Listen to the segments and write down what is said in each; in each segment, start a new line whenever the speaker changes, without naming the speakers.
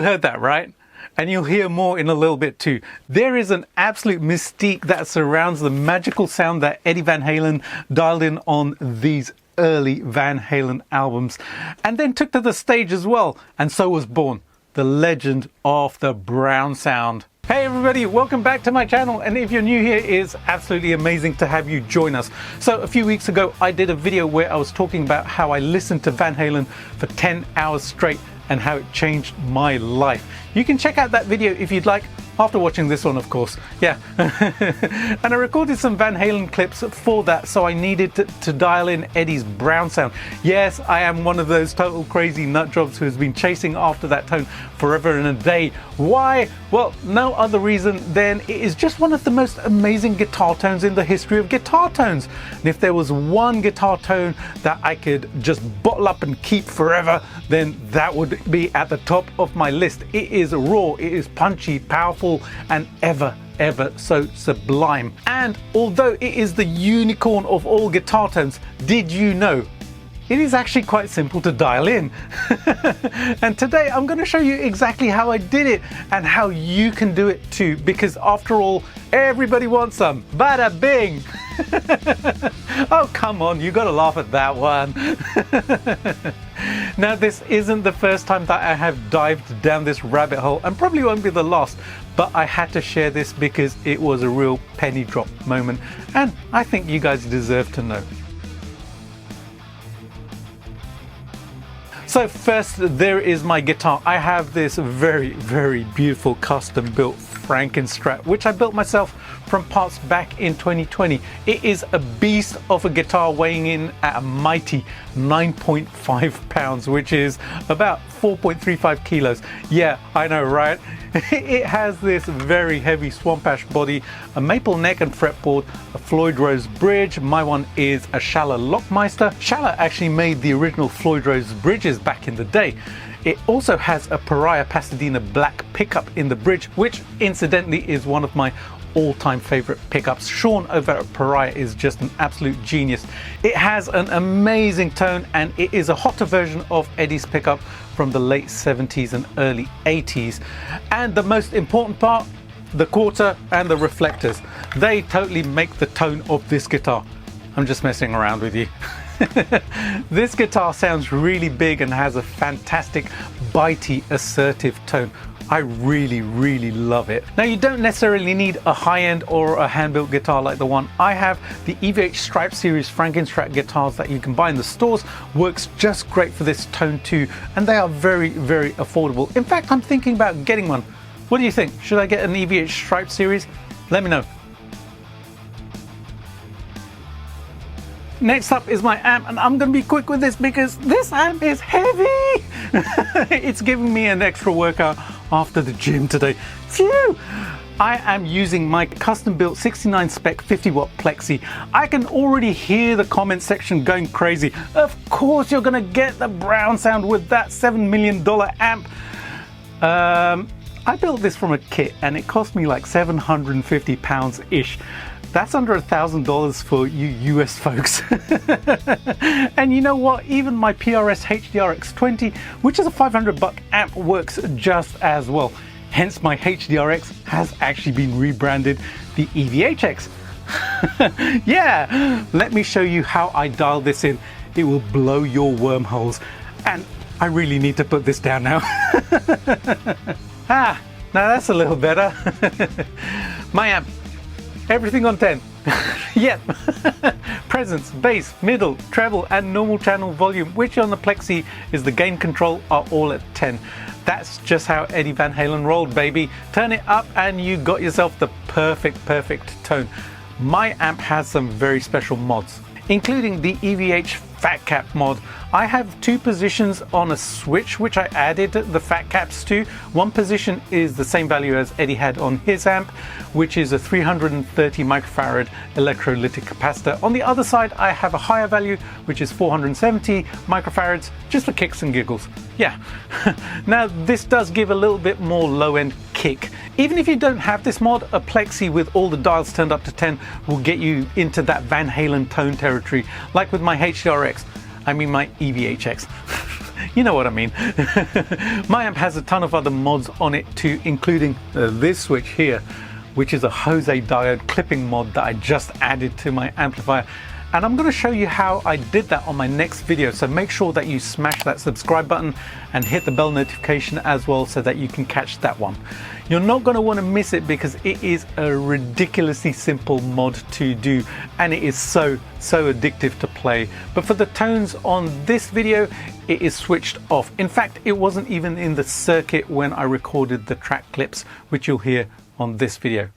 heard that, right? And you'll hear more in a little bit too. There is an absolute mystique that surrounds the magical sound that Eddie Van Halen dialed in on these early Van Halen albums, and then took to the stage as well. And so was born the legend of the Brown sound. Hey everybody, welcome back to my channel, and if you're new here, it's absolutely amazing to have you join us. So a few weeks ago I did a video where I was talking about how I listened to Van Halen for 10 hours straight and how it changed my life. You can check out that video if you'd like, after watching this one, of course. Yeah. And I recorded some Van Halen clips for that, so I needed to dial in Eddie's Brown sound. Yes, I am one of those total crazy nut jobs who has been chasing after that tone forever and a day. Why? Well, no other reason than it is just one of the most amazing guitar tones in the history of guitar tones. And if there was one guitar tone that I could just bottle up and keep forever, then that would be at the top of my list. It is raw, it is punchy, powerful, and ever so sublime. And although it is the unicorn of all guitar tones, did you know it is actually quite simple to dial in? And today I'm going to show you exactly how I did it and how you can do it too, because after all, everybody wants some. Bada bing! Oh, come on, you gotta laugh at that one. Now, this isn't the first time that I have dived down this rabbit hole, and probably won't be the last, but I had to share this because it was a real penny drop moment, and I think you guys deserve to know. So first, there is my guitar. I have this very beautiful custom built Frankenstrat, which I built myself from parts back in 2020. It is a beast of a guitar, weighing in at a mighty 9.5 pounds, which is about 4.35 kilos. Yeah, I know, right? It has this very heavy swamp ash body, a maple neck and fretboard, a Floyd Rose bridge. My one is a Schaller Lockmeister. Schaller actually made the original Floyd Rose bridges back in the day. It also has a Pariah Pasadena black pickup in the bridge, which incidentally is one of my all-time favorite pickups. Sean over at Pariah is just an absolute genius. It has an amazing tone, and it is a hotter version of Eddie's pickup from the late 70s and early 80s. And the most important part, the quarter and the reflectors. They totally make the tone of this guitar. I'm just messing around with you. This guitar sounds really big and has a fantastic bitey, assertive tone. I really love it. Now, you don't necessarily need a high-end or a hand-built guitar like the one I have. The EVH Stripe Series Frankenstrat guitars that you can buy in the stores works just great for this tone too, and they are very affordable. In fact, I'm thinking about getting one. What do you think? Should I get an EVH Stripe Series? Let me know. Next up is my amp, and I'm going to be quick with this because this amp is heavy. It's giving me an extra workout after the gym today. Phew! I am using my custom built 69 spec 50 watt Plexi. I can already hear the comment section going crazy. Of course you're going to get the Brown sound with that $7 million amp. I built this from a kit and it cost me like 750 pounds ish. That's under $1,000 for you US folks. And you know what? Even my PRS HDRX20, which is a $500 amp, works just as well. Hence my HDRX has actually been rebranded the EVHX. Yeah, let me show you how I dial this in. It will blow your wormholes. And I really need to put this down now. Now that's a little better. My amp. Everything on 10. Yep. Presence, bass, middle, treble, and normal channel volume, which on the Plexi is the gain control, are all at 10. That's just how Eddie Van Halen rolled, baby. Turn it up and you got yourself the perfect tone. My amp has some very special mods, including the EVH Fat Cap mod. I have two positions on a switch which I added the fat caps to. One position is the same value as Eddie had on his amp, which is a 330 microfarad electrolytic capacitor. On the other side, I have a higher value, which is 470 microfarads, just for kicks and giggles. Yeah. Now, this does give a little bit more low-end kick. Even if you don't have this mod, a Plexi with all the dials turned up to 10 will get you into that Van Halen tone territory, like with my HDRX. I mean my EVHX. You know what I mean. My amp has a ton of other mods on it too, including this switch here, which is a Jose diode clipping mod that I just added to my amplifier. And I'm going to show you how I did that on my next video, so make sure that you smash that subscribe button and hit the bell notification as well so that you can catch that one. You're not going to want to miss it because it is a ridiculously simple mod to do, and it is so addictive to play. But for the tones on this video, it is switched off. In fact, it wasn't even in the circuit when I recorded the track clips, which you'll hear on this video.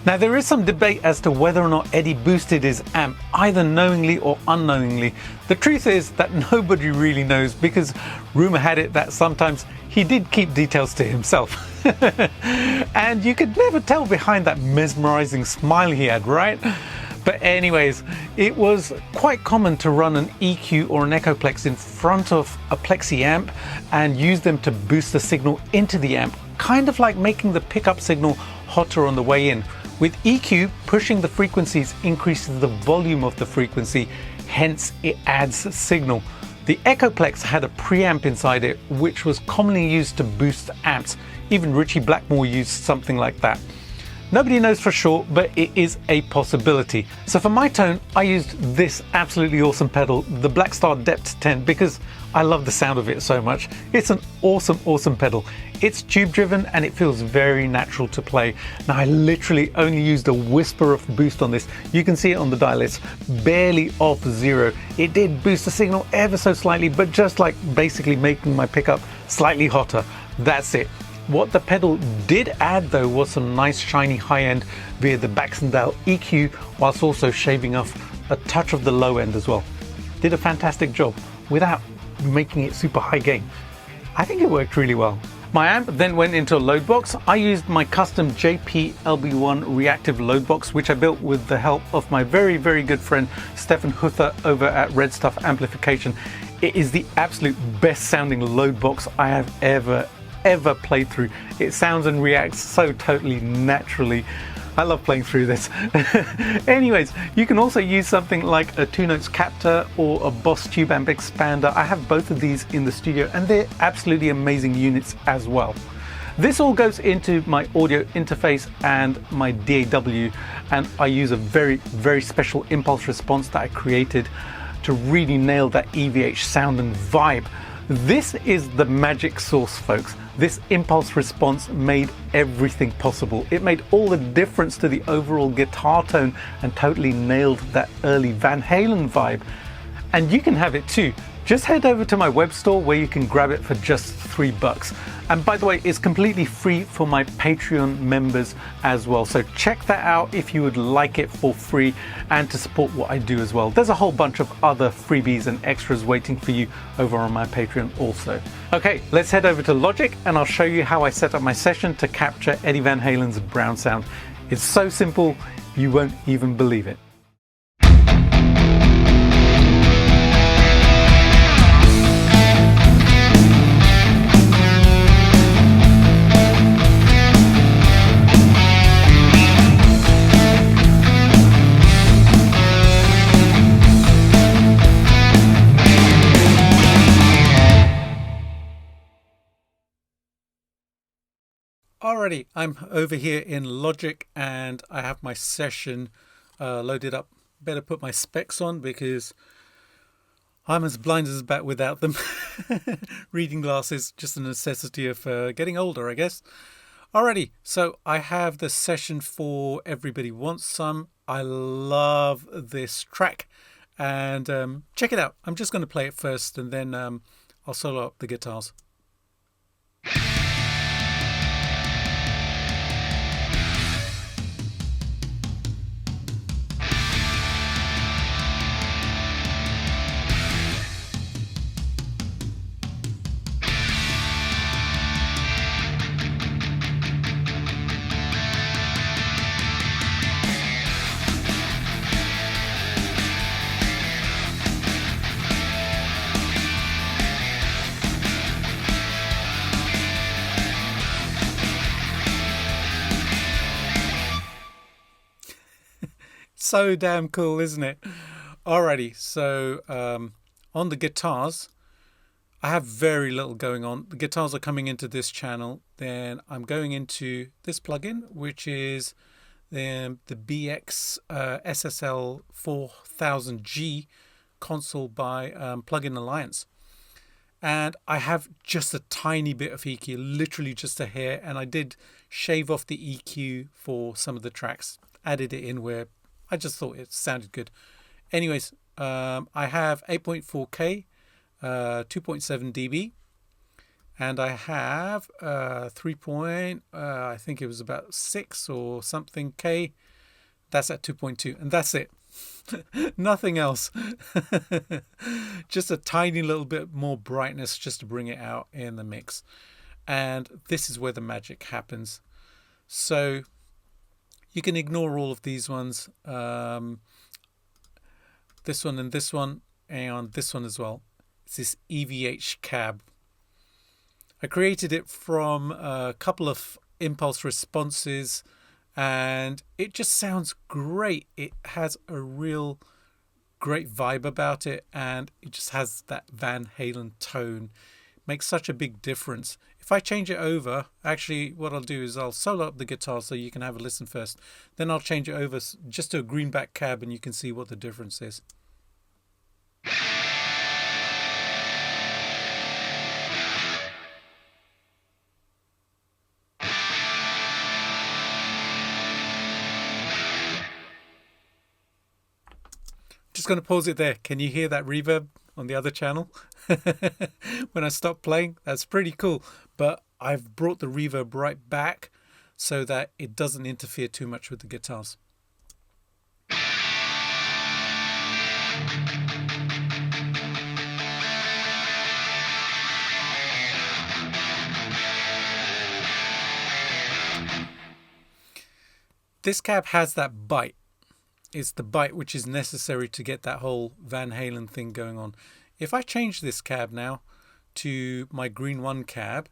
Now there is some debate as to whether or not Eddie boosted his amp, either knowingly or unknowingly. The truth is that nobody really knows, because rumor had it that sometimes he did keep details to himself. And you could never tell behind that mesmerizing smile he had, right? But anyways, it was quite common to run an EQ or an Echoplex in front of a Plexi amp and use them to boost the signal into the amp, kind of like making the pickup signal hotter on the way in. With EQ, pushing the frequencies increases the volume of the frequency, hence it adds signal. The Echoplex had a preamp inside it, which was commonly used to boost amps. Even Richie Blackmore used something like that. Nobody knows for sure, but it is a possibility. So for my tone, I used this absolutely awesome pedal, the Blackstar Depth 10, because I love the sound of it so much. It's an awesome pedal. It's tube driven and it feels very natural to play. Now I literally only used a whisper of boost on this. You can see it on the dial, it's barely off zero. It did boost the signal ever so slightly, but just like basically making my pickup slightly hotter. That's it. What the pedal did add though was some nice shiny high end via the Baxendale EQ, whilst also shaving off a touch of the low end as well. Did a fantastic job without making it super high gain. I think it worked really well. My amp then went into a load box. I used my custom JP LB1 reactive load box, which I built with the help of my very good friend Stefan Huther over at Red Stuff Amplification. It is the absolute best sounding load box I have ever played through. It sounds and reacts so totally naturally. I love playing through this. Anyways, you can also use something like a 2-notes captor or a Boss tube amp expander. I have both of these in the studio and they're absolutely amazing units as well. This all goes into my audio interface and my DAW, and I use a very special impulse response that I created to really nail that EVH sound and vibe. This is the magic sauce, folks. This impulse response made everything possible. It made all the difference to the overall guitar tone and totally nailed that early Van Halen vibe. And you can have it too. Just head over to my web store where you can grab it for just $3. And by the way, it's completely free for my Patreon members as well. So check that out if you would like it for free and to support what I do as well. There's a whole bunch of other freebies and extras waiting for you over on my Patreon also. Okay, let's head over to Logic and I'll show you how I set up my session to capture Eddie Van Halen's brown sound. It's so simple, you won't even believe it. Alrighty, I'm over here in Logic and I have my session loaded up. Better put my specs on because I'm as blind as a bat without them. Reading glasses, just a necessity of getting older, I guess. Alrighty, so I have the session for Everybody Wants Some. I love this track and check it out. I'm just going to play it first and then I'll solo up the guitars. So damn cool, isn't it? Alrighty, so on the guitars, I have very little going on. The guitars are coming into this channel. Then I'm going into this plugin, which is the BX SSL 4000G console by Plugin Alliance. And I have just a tiny bit of EQ, literally just a hair. And I did shave off the EQ for some of the tracks, added it in where I just thought it sounded good. Anyways, I have 8.4K, 2.7 dB, and I have 3. I think it was about 6 or something K. That's at 2.2, and that's it. Nothing else. Just a tiny little bit more brightness just to bring it out in the mix. And this is where the magic happens. So you can ignore all of these ones. This one and this one and this one as well. It's this EVH cab. I created it from a couple of impulse responses and it just sounds great. It has a real great vibe about it and it just has that Van Halen tone. It makes such a big difference. If I change it over, actually what I'll do is I'll solo up the guitar so you can have a listen first. Then I'll change it over just to a greenback cab and you can see what the difference is. Just going to pause it there. Can you hear that reverb on the other channel? When I stop playing, that's pretty cool. But I've brought the reverb right back so that it doesn't interfere too much with the guitars. This cab has that bite. It's the bite which is necessary to get that whole Van Halen thing going on. If I change this cab now to my Green 1 cab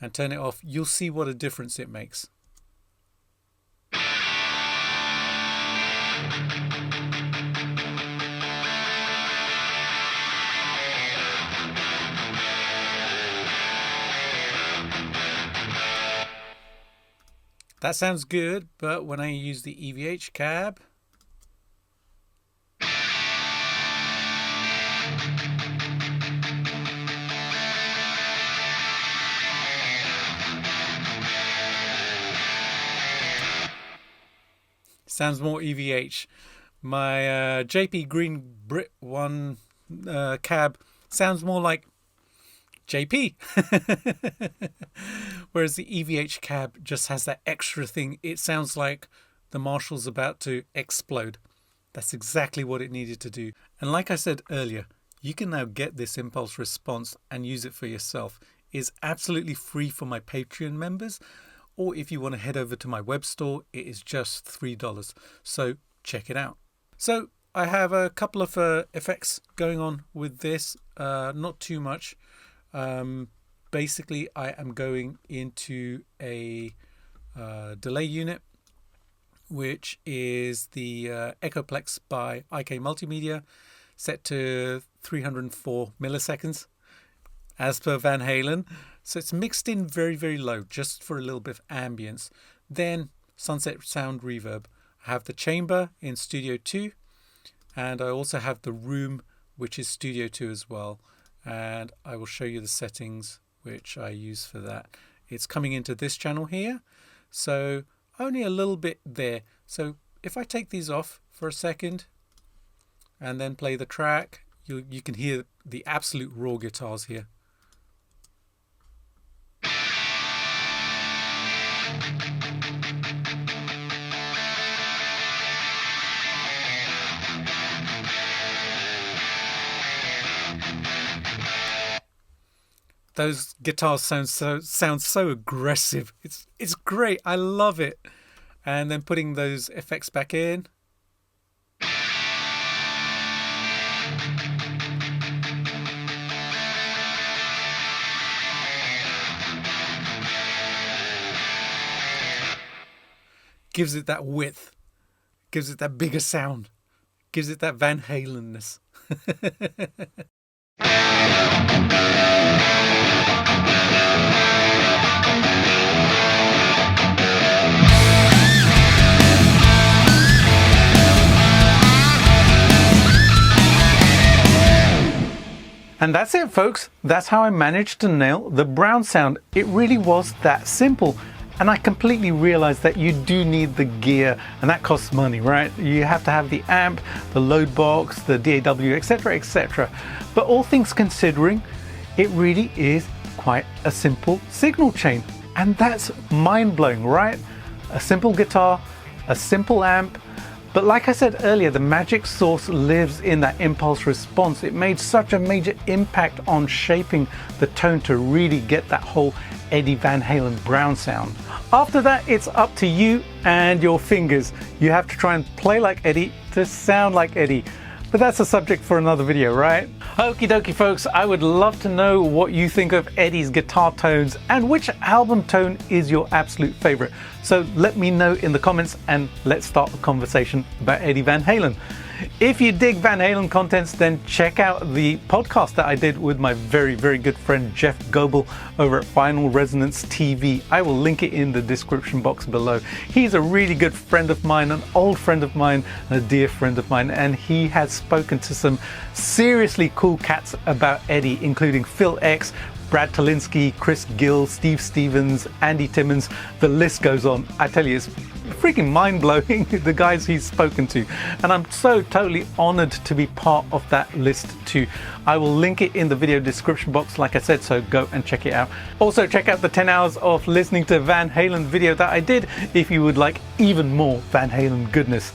and turn it off, you'll see what a difference it makes. That sounds good, but when I use the EVH cab, sounds more EVH. My JP Green Brit 1 cab sounds more like JP. Whereas the EVH cab just has that extra thing. It sounds like the Marshall's about to explode. That's exactly what it needed to do. And like I said earlier, you can now get this impulse response and use it for yourself. It's absolutely free for my Patreon members. Or if you want to head over to my web store, it is just $3. So check it out. So I have a couple of effects going on with this. Not too much. Basically, I am going into a delay unit, which is the Echoplex by IK Multimedia, set to 304 milliseconds, as per Van Halen. So it's mixed in very, very low, just for a little bit of ambience. Then Sunset Sound Reverb. I have the chamber in Studio 2, and I also have the room, which is Studio 2 as well. And I will show you the settings which I use for that. It's coming into this channel here, so only a little bit there. So if I take these off for a second and then play the track, you can hear the absolute raw guitars here. Those guitars sound so aggressive. It's great. I love it. And then putting those effects back in. Gives it that width. Gives it that bigger sound. Gives it that Van Halen-ness. And that's it, folks. That's how I managed to nail the brown sound. It really was that simple. And I completely realized that you do need the gear, and that costs money, right? You have to have the amp, the load box, the DAW, etc., etc. But all things considering, it really is quite a simple signal chain. And that's mind-blowing, right? A simple guitar, a simple amp. But like I said earlier, the magic source lives in that impulse response. It made such a major impact on shaping the tone to really get that whole Eddie Van Halen brown sound. After that, it's up to you and your fingers. You have to try and play like Eddie to sound like Eddie. But that's a subject for another video, right? Okie dokie, folks, I would love to know what you think of Eddie's guitar tones and which album tone is your absolute favorite. So let me know in the comments and let's start a conversation about Eddie Van Halen. If you dig Van Halen contents, then check out the podcast that I did with my very, very good friend Jeff Goebel over at Final Resonance TV. I will link it in the description box below. He's a really good friend of mine, an old friend of mine, a dear friend of mine, and he has spoken to some seriously cool cats about Eddie, including Phil X, Brad Tolinsky, Chris Gill, Steve Stevens, Andy Timmons. The list goes on. I tell you, it's freaking mind-blowing, the guys he's spoken to. And I'm so totally honored to be part of that list too. I will link it in the video description box, like I said, so go and check it out. Also, check out the 10 hours of listening to Van Halen video that I did if you would like even more Van Halen goodness.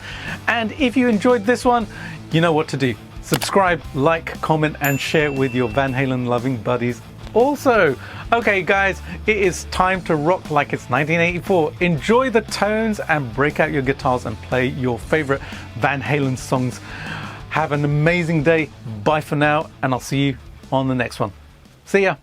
And if you enjoyed this one, you know what to do. Subscribe, like, comment, and share with your Van Halen loving buddies. Also, okay guys, it is time to rock like it's 1984. Enjoy the tones and break out your guitars and play your favorite Van Halen songs. Have an amazing day. Bye for now, and I'll see you on the next one. See ya.